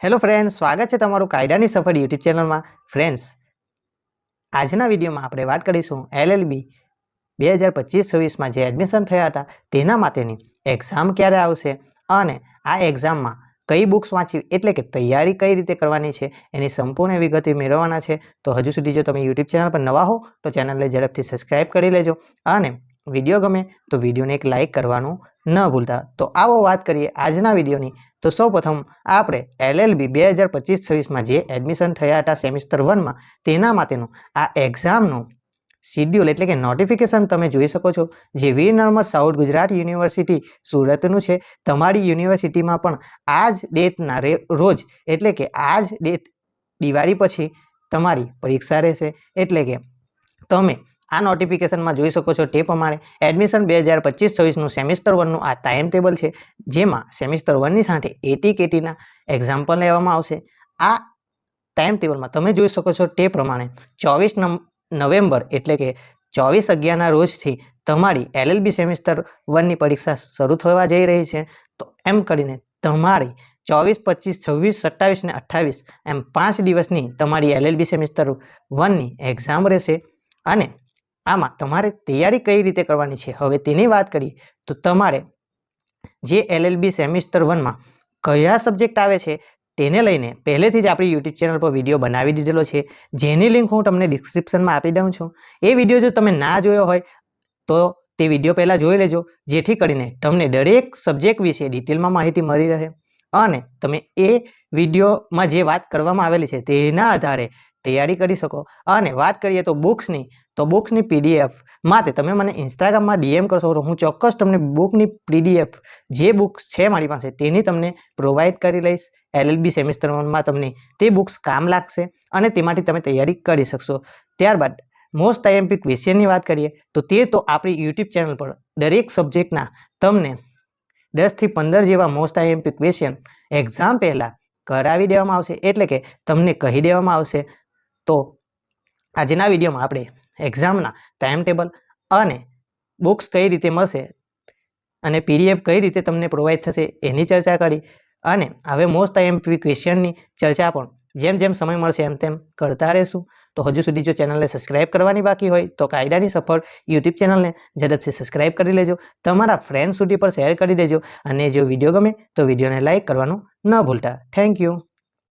Hello friends, સ્વાગત છે તમારું કાયદાની સફર યુટ્યુબ ચેનલમાં. ફ્રેન્ડ્સ, આજના વિડીયોમાં આપણે વાત કરીશું LLB 2025-26માં જે એડમિશન થયા હતા તેના માટેની એક્ઝામ ક્યારે આવશે અને આ એક્ઝામમાં કઈ બુક્સ વાંચવી એટલે કે તૈયારી કઈ રીતે કરવાની છે એની સંપૂર્ણ વિગતે મેળવવાના છે. તો હજુ સુધી જો તમે યુટ્યુબ ચેનલ પર નવા હો તો ચેનલને ઝડપથી સબસ્ક્રાઈબ કરી લેજો અને વિડીયો ગમે તો વિડીયોને એક લાઇક કરવાનું ન ભૂલતા. તો આવો વાત કરીએ આજના વિડીયોની. તો સૌપ્રથમ આપણે LLB 2025-26માં જે એડમિશન થયા હતા સેમિસ્ટર 1માં તેના માટેનું આ એક્ઝામનું શિડ્યુલ એટલે કે નોટિફિકેશન તમે જોઈ શકો છો, જે વીર નર્મદ સાઉથ ગુજરાત યુનિવર્સિટી સુરતનું છે. તમારી યુનિવર્સિટીમાં પણ આ જ ડેટના રોજ એટલે કે આ જ ડેટ દિવાળી પછી તમારી પરીક્ષા રહેશે. એટલે કે તમે આ નોટિફિકેશનમાં જોઈ શકો છો તે પ્રમાણે એડમિશન 2025-26નું સેમિસ્ટર 1નું આ ટાઈમ ટેબલ છે, જેમાં સેમિસ્ટર 1ની સાથે AT-KTના એક્ઝામ પણ લેવામાં આવશે. આ ટાઈમ ટેબલમાં તમે જોઈ શકો છો તે પ્રમાણે 24 નવેમ્બર એટલે કે 24/11ના રોજથી તમારી LLB સેમિસ્ટર 1ની પરીક્ષા શરૂ થવા જઈ રહી છે. તો એમ કરીને તમારી 24, 25, 26, 27 ને 28 એમ 5 દિવસની તમારી LLB સેમિસ્ટર 1ની એક્ઝામ રહેશે. અને આમાં તમારે તૈયારી કઈ રીતે કરવાની છે હવે તેની વાત કરીએ તો તમારે જે LLB સેમિસ્ટર 1માં કયા સબ્જેક્ટ આવે છે તેને લઈને પહેલેથી જ આપણી યુટ્યુબ ચેનલ પર વિડીયો બનાવી દીધેલો છે, જેની લિંક હું તમને ડિસ્ક્રિપ્શનમાં આપી દઉં છું. એ વિડીયો જો તમે ના જોયો હોય તો તે વિડીયો પહેલાં જોઈ લેજો, જેથી કરીને તમને દરેક સબ્જેક્ટ વિશે ડિટેલમાં માહિતી મળી રહે અને તમે એ વિડીયોમાં જે વાત કરવામાં આવેલી છે તેના આધારે તૈયારી કરી શકો. અને વાત કરીએ તો બુક્સની, તો બુક્સની PDF માટે તમે મને ઇન્સ્ટાગ્રામમાં DM કરશો તો હું ચોક્કસ તમને બુકની PDF જે બુક્સ છે મારી પાસે તેની તમને પ્રોવાઈડ કરી લઈશ. LLB સેમિસ્ટર 1માં તમને તે બુક્સ કામ લાગશે અને તેમાંથી તમે તૈયારી કરી શકશો. ત્યારબાદ મોસ્ટ IMP ક્વેશ્ચનની વાત કરીએ તો તે તો આપણી યુટ્યુબ ચેનલ પર દરેક સબ્જેક્ટના તમને 10 થી 15 જેવા મોસ્ટ IMP ક્વેશ્ચન એક્ઝામ પહેલાં કરાવી દેવામાં આવશે, એટલે કે તમને કહી દેવામાં આવશે. તો આજના વિડીયોમાં આપણે એક્ઝામના ટાઈમ ટેબલ અને બુક્સ કઈ રીતે મળશે અને PDF કઈ રીતે તમને પ્રોવાઈડ થશે એની ચર્ચા કરી. અને હવે મોસ્ટ IMP ક્વેશ્ચનની ચર્ચા પણ જેમ જેમ સમય મળશે એમ તેમ કરતા રહેશું. તો હજુ સુધી જો ચેનલને સબસ્ક્રાઈબ કરવાની બાકી હોય તો કાયદાની સફર યુટ્યુબ ચેનલને ઝડપથી સબસ્ક્રાઈબ કરી લેજો, તમારા ફ્રેન્ડ સુધી પર શેર કરી દેજો અને જો વિડીયો ગમે તો વિડીયોને લાઇક કરવાનું ન ભૂલતા. Thank you.